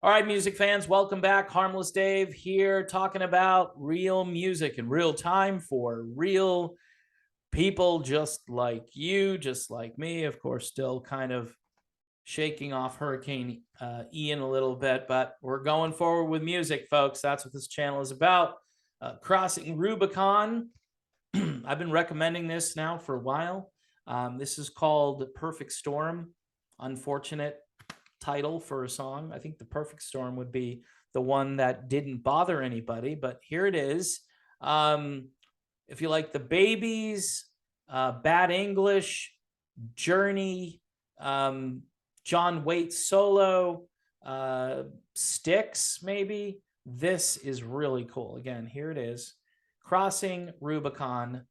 All right, music fans, welcome back. Harmless Dave here talking about real music in real time for real people just like you, just like me. Of course, still kind of shaking off Hurricane Ian a little bit, but we're going forward with music, folks. That's what this channel is about. Crossing Rubicon. I've been recommending this now for a while. This is called Perfect Storm. Unfortunate title for a song. I think The Perfect Storm would be the one that didn't bother anybody, but here it is. If you like the Babies, Bad English, Journey, John Waite solo, Styx, maybe, this is really cool. Again, here it is. Crossing Rubicon,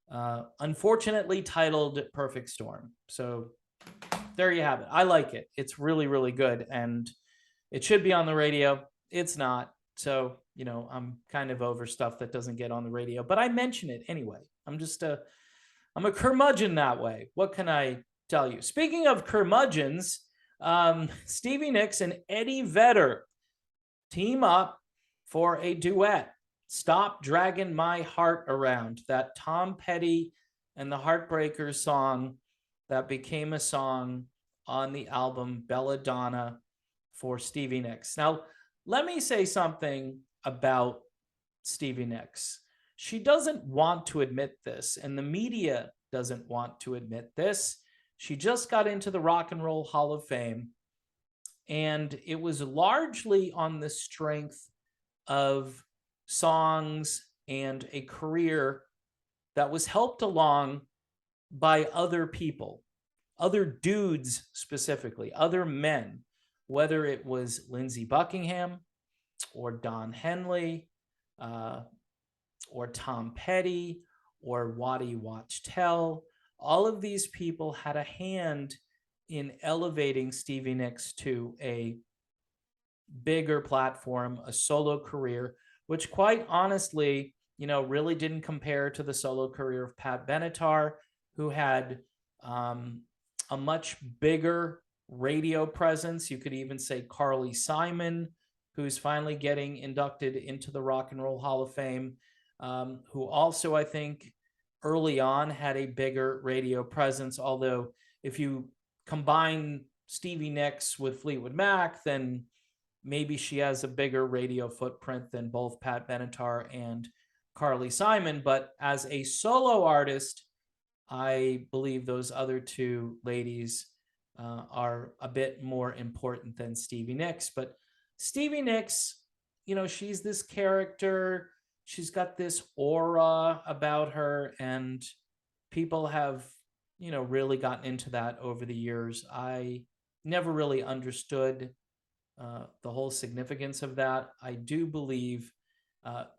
unfortunately titled Perfect Storm. So there you have it. I like it. It's really, really good. And it should be on the radio. It's not. So, I'm kind of over stuff that doesn't get on the radio, but I mention it anyway. I'm a curmudgeon that way. What can I tell you? Speaking of curmudgeons, Stevie Nicks and Eddie Vedder team up for a duet. Stop Dragging My Heart Around, that Tom Petty and the Heartbreakers song that became a song on the album Belladonna for Stevie Nicks. Now, let me say something about Stevie Nicks. She doesn't want to admit this, and the media doesn't want to admit this. She just got into the Rock and Roll Hall of Fame, and it was largely on the strength of songs and a career that was helped along by other people, other dudes specifically, other men, whether it was Lindsey Buckingham or Don Henley or Tom Petty or Waddy Wachtel. All of these people had a hand in elevating Stevie Nicks to a bigger platform, a solo career, which quite honestly, really didn't compare to the solo career of Pat Benatar, who had a much bigger radio presence. You could even say Carly Simon, who's finally getting inducted into the Rock and Roll Hall of Fame, who also, I think, early on had a bigger radio presence. Although if you combine Stevie Nicks with Fleetwood Mac, then maybe she has a bigger radio footprint than both Pat Benatar and Carly Simon. But as a solo artist, I believe those other two ladies are a bit more important than Stevie Nicks. But Stevie Nicks, she's this character. She's got this aura about her, and people have, really gotten into that over the years. I never really understood the whole significance of that. I do believe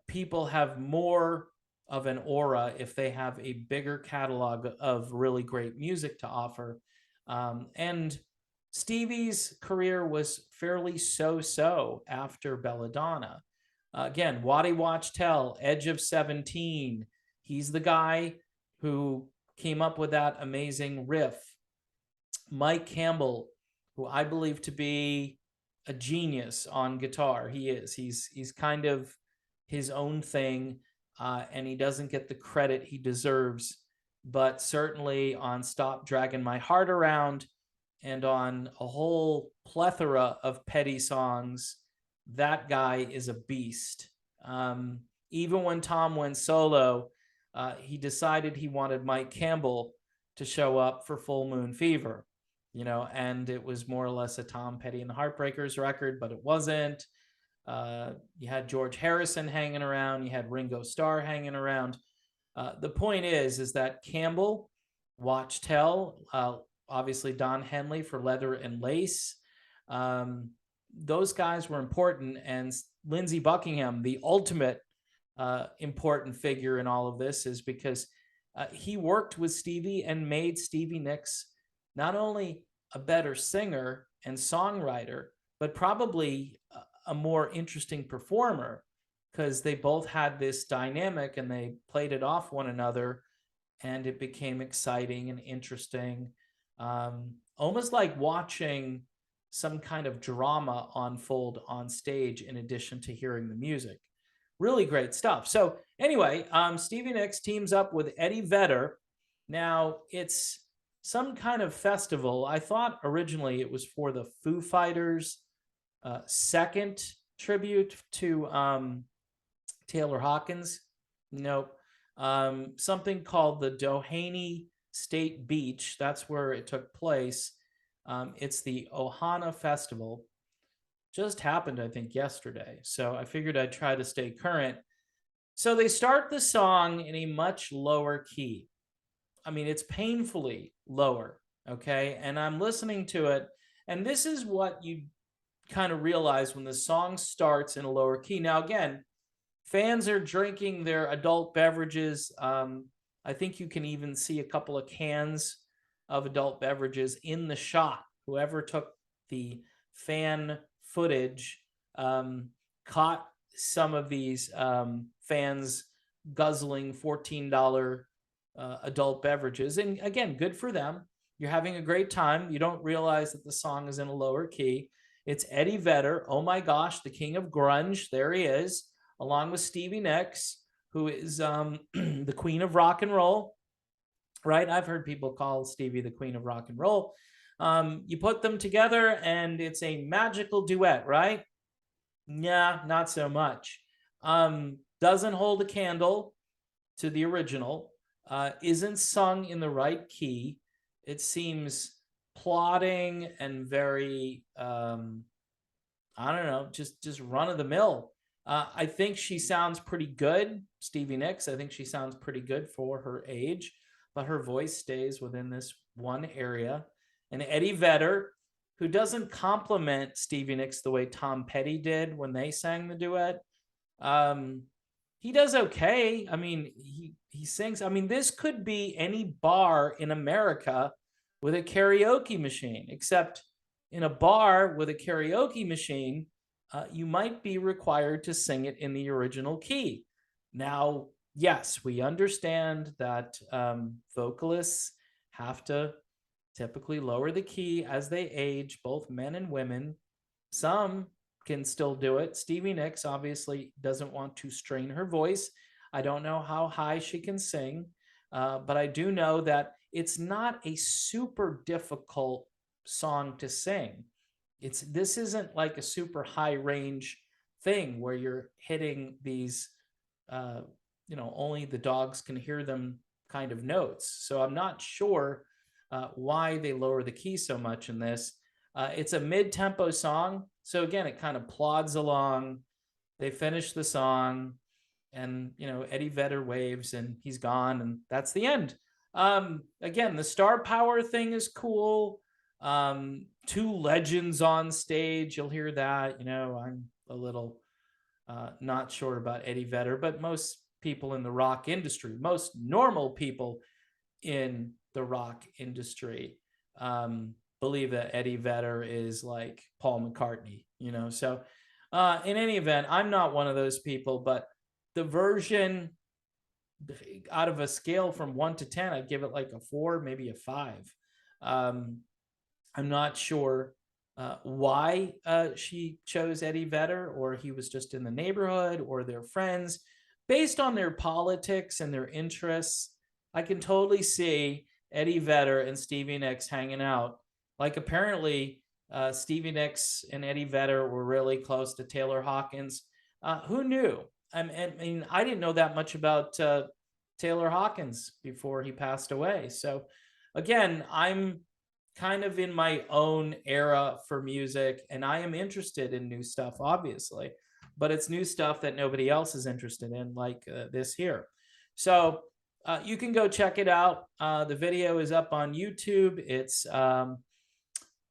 people have more of an aura if they have a bigger catalog of really great music to offer. And Stevie's career was fairly so-so after Belladonna. Again, Waddy Wachtel, Edge of 17. He's the guy who came up with that amazing riff. Mike Campbell, who I believe to be a genius on guitar. He is. He's kind of his own thing, and he doesn't get the credit he deserves. But certainly on Stop Dragging My Heart Around and on a whole plethora of Petty songs, that guy is a beast. Even when Tom went solo, he decided he wanted Mike Campbell to show up for Full Moon Fever, and it was more or less a Tom Petty and the Heartbreakers record, but it wasn't. You had George Harrison hanging around. You had Ringo Starr hanging around. The point is that Campbell, Wachtel, obviously Don Henley for Leather and Lace, those guys were important. And Lindsey Buckingham, the ultimate important figure in all of this, is because he worked with Stevie and made Stevie Nicks not only a better singer and songwriter, but probably a more interesting performer, because they both had this dynamic and they played it off one another, and it became exciting and interesting. Almost like watching some kind of drama unfold on stage in addition to hearing the music. Really great stuff. So anyway, Stevie Nicks teams up with Eddie Vedder. Now it's some kind of festival. I thought originally it was for the Foo Fighters' second tribute to Taylor Hawkins. Nope. Something called the Doheny State Beach. That's where it took place. It's the Ohana Festival. Just happened, I think, yesterday. So I figured I'd try to stay current. So they start the song in a much lower key. I mean, it's painfully lower. Okay. And I'm listening to it. And this is what you kind of realize when the song starts in a lower key. Now, again, fans are drinking their adult beverages. I think you can even see a couple of cans of adult beverages in the shot. Whoever took the fan footage caught some of these fans guzzling $14 adult beverages. And again, good for them. You're having a great time. You don't realize that the song is in a lower key. It's Eddie Vedder. Oh my gosh, the king of grunge. There he is, along with Stevie Nicks, who is the queen of rock and roll, right? I've heard people call Stevie the queen of rock and roll. You put them together and it's a magical duet, right? Yeah, not so much. Doesn't hold a candle to the original, isn't sung in the right key. It seems plodding and very, I don't know, just run of the mill. I think she sounds pretty good, Stevie Nicks. I think she sounds pretty good for her age, but her voice stays within this one area. And Eddie Vedder, who doesn't compliment Stevie Nicks the way Tom Petty did when they sang the duet, he does okay. I mean, he sings. I mean, this could be any bar in America with a karaoke machine, except in a bar with a karaoke machine, you might be required to sing it in the original key. Now, yes, we understand that vocalists have to typically lower the key as they age, both men and women. Some can still do it. Stevie Nicks obviously doesn't want to strain her voice. I don't know how high she can sing, but I do know that it's not a super difficult song to sing. This isn't like a super high range thing where you're hitting these, only the dogs can hear them kind of notes. So I'm not sure why they lower the key so much in this. It's a mid-tempo song. So again, it kind of plods along. They finish the song and, Eddie Vedder waves and he's gone and that's the end. Again, the star power thing is cool. Two legends on stage. You'll hear that, I'm a little not sure about Eddie Vedder, but most people in the rock industry, most normal people in the rock industry, believe that Eddie Vedder is like Paul McCartney, So in any event, I'm not one of those people, but the version out of a scale from 1 to 10, I'd give it like a 4, maybe a 5. I'm not sure why she chose Eddie Vedder, or he was just in the neighborhood, or they're friends. Based on their politics and their interests, I can totally see Eddie Vedder and Stevie Nicks hanging out. Like apparently Stevie Nicks and Eddie Vedder were really close to Taylor Hawkins. Who knew? I mean, I didn't know that much about Taylor Hawkins before he passed away. So again, I'm kind of in my own era for music, and I am interested in new stuff, obviously, but it's new stuff that nobody else is interested in, like this here. So you can go check it out. The video is up on YouTube. It's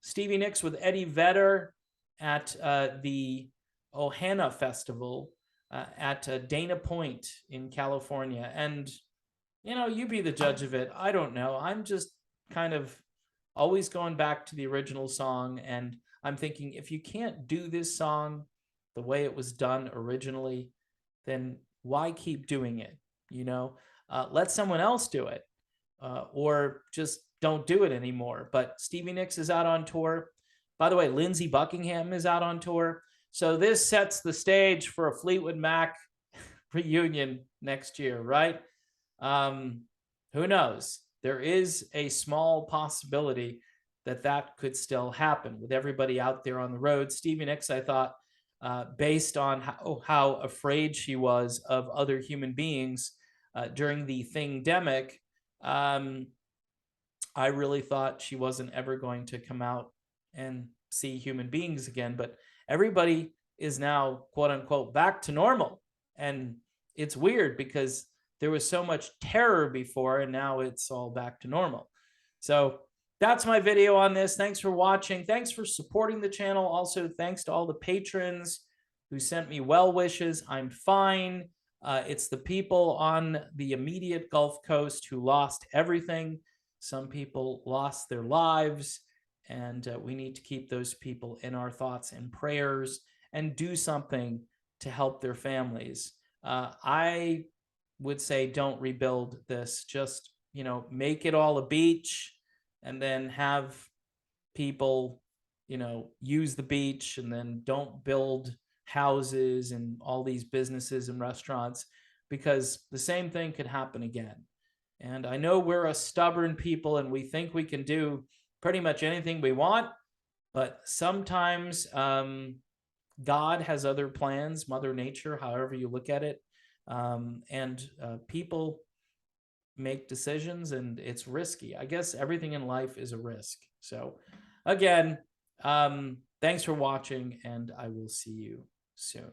Stevie Nicks with Eddie Vedder at the Ohana Festival at Dana Point in California. And, you be the judge of it. I don't know. I'm just kind of always going back to the original song. And I'm thinking, if you can't do this song the way it was done originally, then why keep doing it? Let someone else do it, or just don't do it anymore. But Stevie Nicks is out on tour. By the way, Lindsey Buckingham is out on tour. So this sets the stage for a Fleetwood Mac reunion next year, right? Who knows? There is a small possibility that that could still happen with everybody out there on the road. Stevie Nicks, I thought, based on how afraid she was of other human beings during the thingdemic, I really thought she wasn't ever going to come out and see human beings again. But everybody is now, quote unquote, back to normal. And it's weird because there was so much terror before, and now it's all back to normal. So that's my video on this. Thanks for watching. Thanks for supporting the channel. Also, thanks to all the patrons who sent me well wishes. I'm fine. It's the people on the immediate Gulf Coast who lost everything. Some people lost their lives, and we need to keep those people in our thoughts and prayers and do something to help their families. I would say don't rebuild this. Just, make it all a beach and then have people, use the beach, and then don't build houses and all these businesses and restaurants, because the same thing could happen again. And I know we're a stubborn people and we think we can do pretty much anything we want, but sometimes God has other plans, Mother Nature, however you look at it. And people make decisions, and it's risky. I guess everything in life is a risk. So again, thanks for watching, and I will see you soon.